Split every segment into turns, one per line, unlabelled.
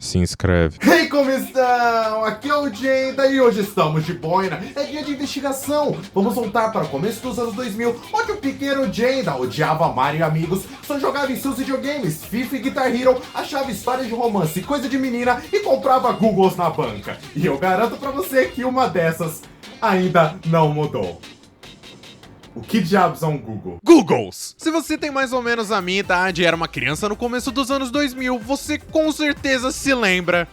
Se inscreve.
Hey, como estão? Aqui é o Jenda e hoje estamos de boina. É dia de investigação. Vamos voltar para o começo dos anos 2000, onde o pequeno Jenda odiava Mario e amigos, só jogava em seus videogames, FIFA e Guitar Hero, achava histórias de romance e coisa de menina e comprava Googles na banca. E eu garanto pra você que uma dessas ainda não mudou. O que diabos é um Google?
Googles! Se você tem mais ou menos a minha idade e era uma criança no começo dos anos 2000, você com certeza se lembra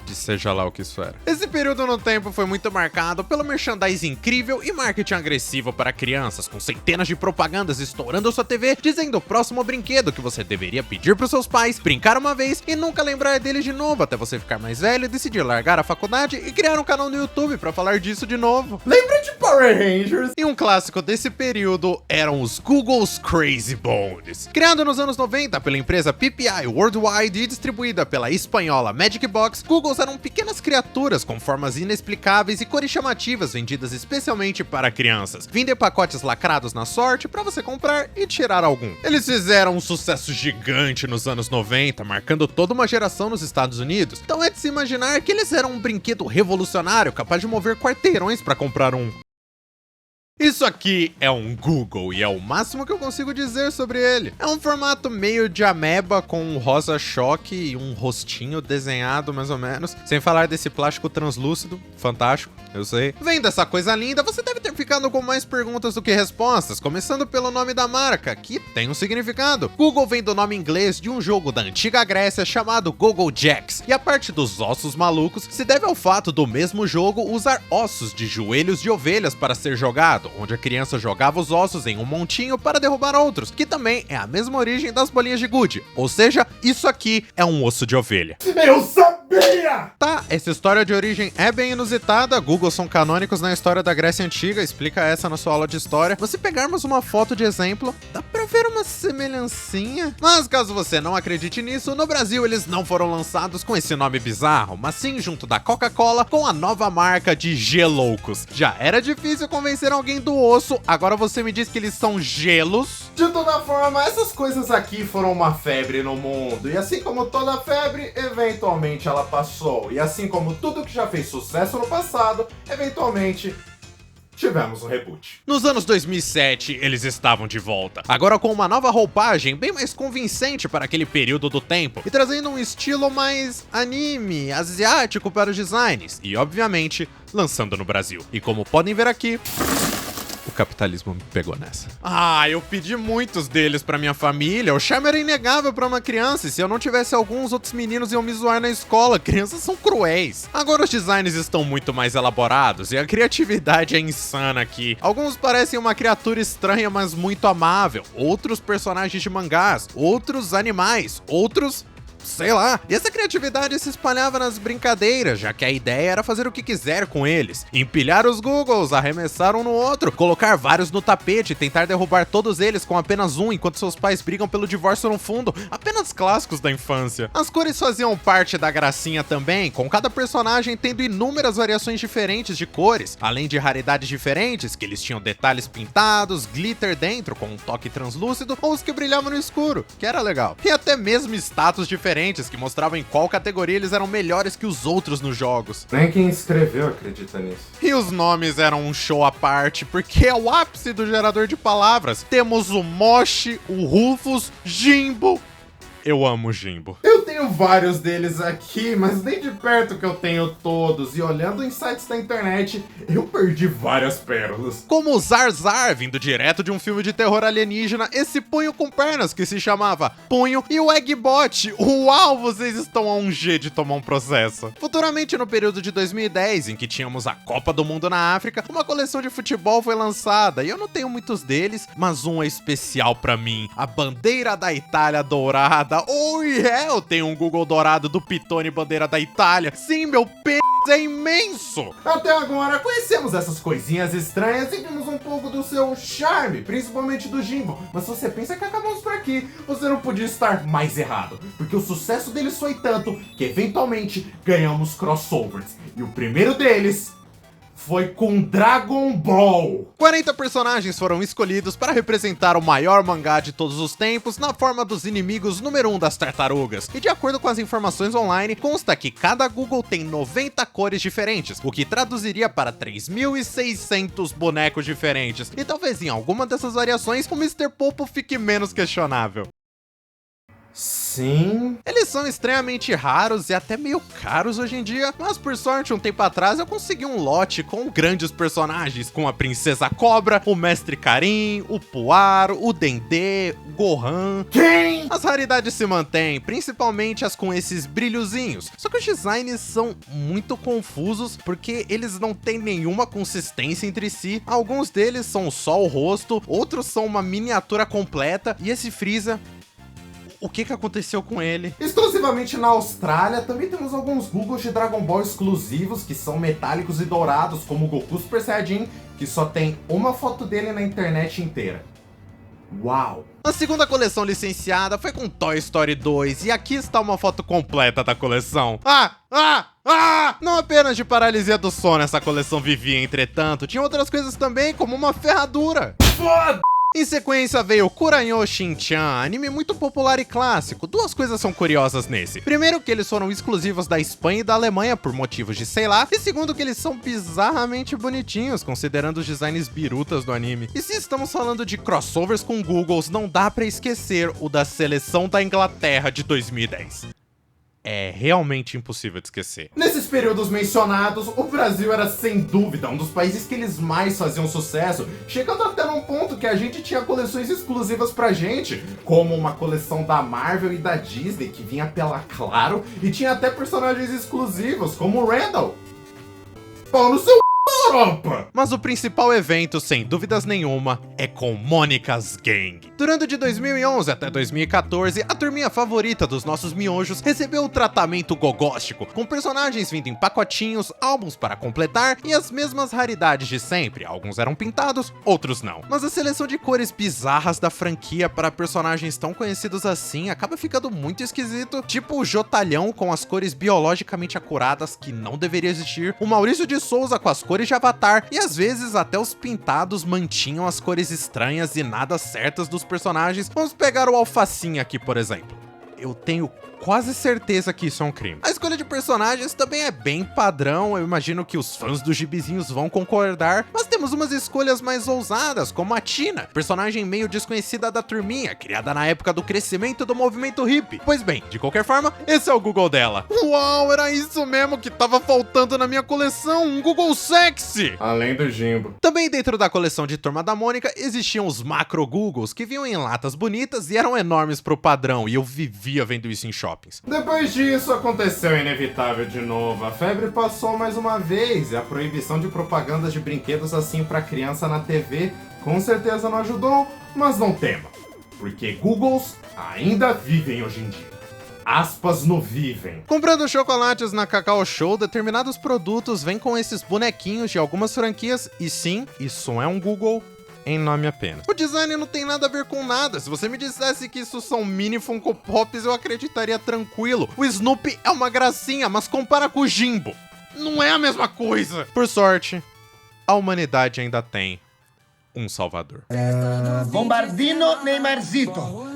de seja lá o que isso era. Esse período no tempo foi muito marcado pelo merchandising incrível e marketing agressivo para crianças, com centenas de propagandas estourando sua TV, dizendo o próximo brinquedo que você deveria pedir pros seus pais, brincar uma vez e nunca lembrar dele de novo, até você ficar mais velho, decidir largar a faculdade e criar um canal no YouTube para falar disso de novo.
Lembra de Power Rangers?
E um clássico desse período eram os Google's Crazy Bones. Criado nos anos 90 pela empresa PPI Worldwide e distribuída pela espanhola Magic Box, Googles eram pequenas criaturas com formas inexplicáveis e cores chamativas vendidas especialmente para crianças, vindo em pacotes lacrados na sorte para você comprar e tirar algum. Eles fizeram um sucesso gigante nos anos 90, marcando toda uma geração nos Estados Unidos, então é de se imaginar que eles eram um brinquedo revolucionário capaz de mover quarteirões para comprar um. Isso aqui é um Google e é o máximo que eu consigo dizer sobre ele. É um formato meio de ameba com um rosa choque e um rostinho desenhado mais ou menos. Sem falar desse plástico translúcido, fantástico, eu sei. Vendo essa coisa linda, você deve ter ficado com mais perguntas do que respostas, começando pelo nome da marca, que tem um significado. Google vem do nome inglês de um jogo da antiga Grécia chamado Google Jacks, e a parte dos ossos malucos se deve ao fato do mesmo jogo usar ossos de joelhos de ovelhas para ser jogado, onde a criança jogava os ossos em um montinho para derrubar outros, que também é a mesma origem das bolinhas de gude, ou seja, isso aqui é um osso de ovelha.
Eu sabia!
Tá, essa história de origem é bem inusitada, Google são canônicos na história da Grécia Antiga, explica essa na sua aula de história. Se pegarmos uma foto de exemplo, dá pra ver uma semelhancinha. Mas caso você não acredite nisso, no Brasil eles não foram lançados com esse nome bizarro, mas sim junto da Coca-Cola com a nova marca de Geloucos. Já era difícil convencer alguém do osso, agora você me diz que eles são gelos?
De toda forma, essas coisas aqui foram uma febre no mundo, e assim como toda febre, eventualmente ela passou, e assim como tudo que já fez sucesso no passado, eventualmente tivemos um reboot.
Nos anos 2007, eles estavam de volta, agora com uma nova roupagem bem mais convincente para aquele período do tempo, e trazendo um estilo mais anime, asiático para os designs, e obviamente, lançando no Brasil. E como podem ver aqui, o capitalismo me pegou nessa. Eu pedi muitos deles pra minha família, o charme era inegável pra uma criança, e se eu não tivesse alguns, outros meninos iam me zoar na escola, crianças são cruéis. Agora os designs estão muito mais elaborados, e a criatividade é insana aqui. Alguns parecem uma criatura estranha, mas muito amável, outros personagens de mangás, outros animais, outros sei lá. E essa criatividade se espalhava nas brincadeiras, já que a ideia era fazer o que quiser com eles. Empilhar os Googles, arremessar um no outro, colocar vários no tapete e tentar derrubar todos eles com apenas um, enquanto seus pais brigam pelo divórcio no fundo. Apenas clássicos da infância. As cores faziam parte da gracinha também, com cada personagem tendo inúmeras variações diferentes de cores, além de raridades diferentes, que eles tinham detalhes pintados, glitter dentro com um toque translúcido, ou os que brilhavam no escuro, que era legal. E até mesmo status diferentes, que mostravam em qual categoria eles eram melhores que os outros nos jogos.
Nem quem escreveu acredita nisso.
E os nomes eram um show à parte, porque é o ápice do gerador de palavras. Temos o Moshi, o Rufus, Jimbo. Eu amo Jimbo.
Eu tenho vários deles aqui, mas nem de perto que eu tenho todos. E olhando em sites da internet, eu perdi várias pérolas.
Como o Zarzar, vindo direto de um filme de terror alienígena, esse punho com pernas que se chamava Punho, e o Eggbot. Uau, vocês estão a um G de tomar um processo. Futuramente, no período de 2010, em que tínhamos a Copa do Mundo na África, uma coleção de futebol foi lançada, e eu não tenho muitos deles, mas um é especial pra mim, a bandeira da Itália dourada. Oh yeah, eu tenho um Google dourado do Pitone bandeira da Itália. Sim, meu p*** é imenso.
Até agora conhecemos essas coisinhas estranhas e vimos um pouco do seu charme, principalmente do Jimbo. Mas se você pensa que acabamos por aqui, você não podia estar mais errado, porque o sucesso deles foi tanto que eventualmente ganhamos crossovers. E o primeiro deles foi com Dragon Ball.
40 personagens foram escolhidos para representar o maior mangá de todos os tempos na forma dos inimigos número 1 das tartarugas. E de acordo com as informações online, consta que cada Google tem 90 cores diferentes, o que traduziria para 3.600 bonecos diferentes. E talvez em alguma dessas variações o Mr. Popo fique menos questionável.
Sim.
Eles são extremamente raros e até meio caros hoje em dia, mas por sorte um tempo atrás eu consegui um lote com grandes personagens, como a Princesa Cobra, o Mestre Karin, o Puar, o Dendê, o Gohan.
Quem?
As raridades se mantêm, principalmente as com esses brilhozinhos, só que os designs são muito confusos porque eles não têm nenhuma consistência entre si. Alguns deles são só o rosto, outros são uma miniatura completa, e esse Freeza, o que aconteceu com ele?
Exclusivamente na Austrália, também temos alguns Googles de Dragon Ball exclusivos, que são metálicos e dourados, como o Goku Super Saiyajin, que só tem uma foto dele na internet inteira. Uau!
A segunda coleção licenciada foi com Toy Story 2, e aqui está uma foto completa da coleção. Não apenas de paralisia do sono essa coleção vivia, entretanto, tinha outras coisas também, como uma ferradura.
Foda!
Em sequência veio Kuranyo Shin-chan, anime muito popular e clássico. Duas coisas são curiosas nesse. Primeiro, que eles foram exclusivos da Espanha e da Alemanha por motivos de sei lá. E segundo, que eles são bizarramente bonitinhos, considerando os designs birutas do anime. E se estamos falando de crossovers com Googles, não dá pra esquecer o da seleção da Inglaterra de 2010. É realmente impossível de esquecer.
Nesses períodos mencionados, o Brasil era sem dúvida um dos países que eles mais faziam sucesso, chegando até num ponto que a gente tinha coleções exclusivas pra gente, como uma coleção da Marvel e da Disney, que vinha pela Claro, e tinha até personagens exclusivos, como o Randall. Pau no seu Europa!
Mas o principal evento, sem dúvidas nenhuma, é com Mônica's Gang. Durante de 2011 até 2014, a turminha favorita dos nossos miojos recebeu o tratamento gogóstico, com personagens vindo em pacotinhos, álbuns para completar e as mesmas raridades de sempre. Alguns eram pintados, outros não. Mas a seleção de cores bizarras da franquia para personagens tão conhecidos assim acaba ficando muito esquisito, tipo o Jotalhão com as cores biologicamente acuradas que não deveria existir, o Maurício de Souza com as cores de Avatar, e às vezes até os pintados mantinham as cores estranhas e nada certas dos personagens. Vamos pegar o Alfacinha aqui, por exemplo. Eu tenho quase certeza que isso é um crime. A escolha de personagens também é bem padrão, eu imagino que os fãs dos gibizinhos vão concordar, mas temos umas escolhas mais ousadas, como a Tina, personagem meio desconhecida da turminha, criada na época do crescimento do movimento hippie. Pois bem, de qualquer forma, esse é o Google dela. Uau, era isso mesmo que tava faltando na minha coleção, um Google sexy!
Além do Jimbo.
Também dentro da coleção de Turma da Mônica, existiam os macro Googles, que vinham em latas bonitas e eram enormes pro padrão, e eu vivia vendo isso em shoppings.
Depois disso, aconteceu o inevitável de novo. A febre passou mais uma vez e a proibição de propagandas de brinquedos assim pra criança na TV com certeza não ajudou, mas não tema, porque Googles ainda vivem hoje em dia. Aspas no vivem.
Comprando chocolates na Cacau Show, determinados produtos vêm com esses bonequinhos de algumas franquias, e sim, isso é um Google em nome apenas. O design não tem nada a ver com nada. Se você me dissesse que isso são mini Funko Pops, eu acreditaria tranquilo. O Snoopy é uma gracinha, mas compara com o Jimbo, não é a mesma coisa. Por sorte, a humanidade ainda tem um salvador.
Bombardino Neymarzito.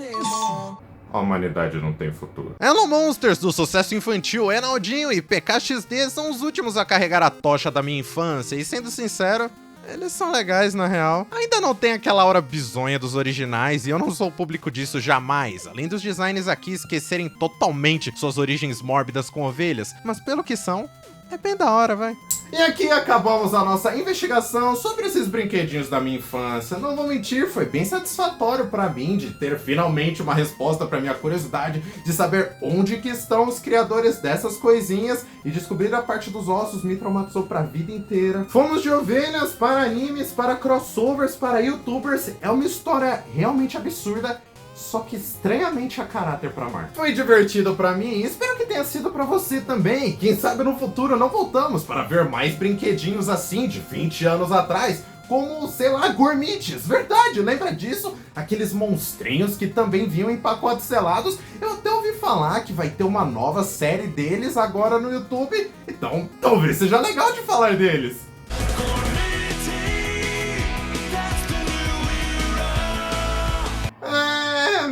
A humanidade não tem futuro.
Hello Monsters, do sucesso infantil Enaldinho e PKXD são os últimos a carregar a tocha da minha infância, e sendo sincero, eles são legais na real. Ainda não tem aquela aura bizonha dos originais e eu não sou o público disso jamais, além dos designs aqui esquecerem totalmente suas origens mórbidas com ovelhas, mas pelo que são, é bem da hora, vai.
E aqui acabamos a nossa investigação sobre esses brinquedinhos da minha infância. Não vou mentir, foi bem satisfatório pra mim de ter finalmente uma resposta pra minha curiosidade de saber onde que estão os criadores dessas coisinhas, e descobrir a parte dos ossos me traumatizou pra vida inteira. Fomos de ovelhas para animes, para crossovers, para youtubers. É uma história realmente absurda, só que estranhamente a caráter pra Mar. Foi divertido pra mim e espero que tenha sido pra você também. Quem sabe no futuro não voltamos para ver mais brinquedinhos assim de 20 anos atrás, como, sei lá, Gourmits. Verdade, lembra disso? Aqueles monstrinhos que também vinham em pacotes selados. Eu até ouvi falar que vai ter uma nova série deles agora no YouTube, então talvez seja legal de falar deles.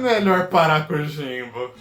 melhor parar com o Jimbo.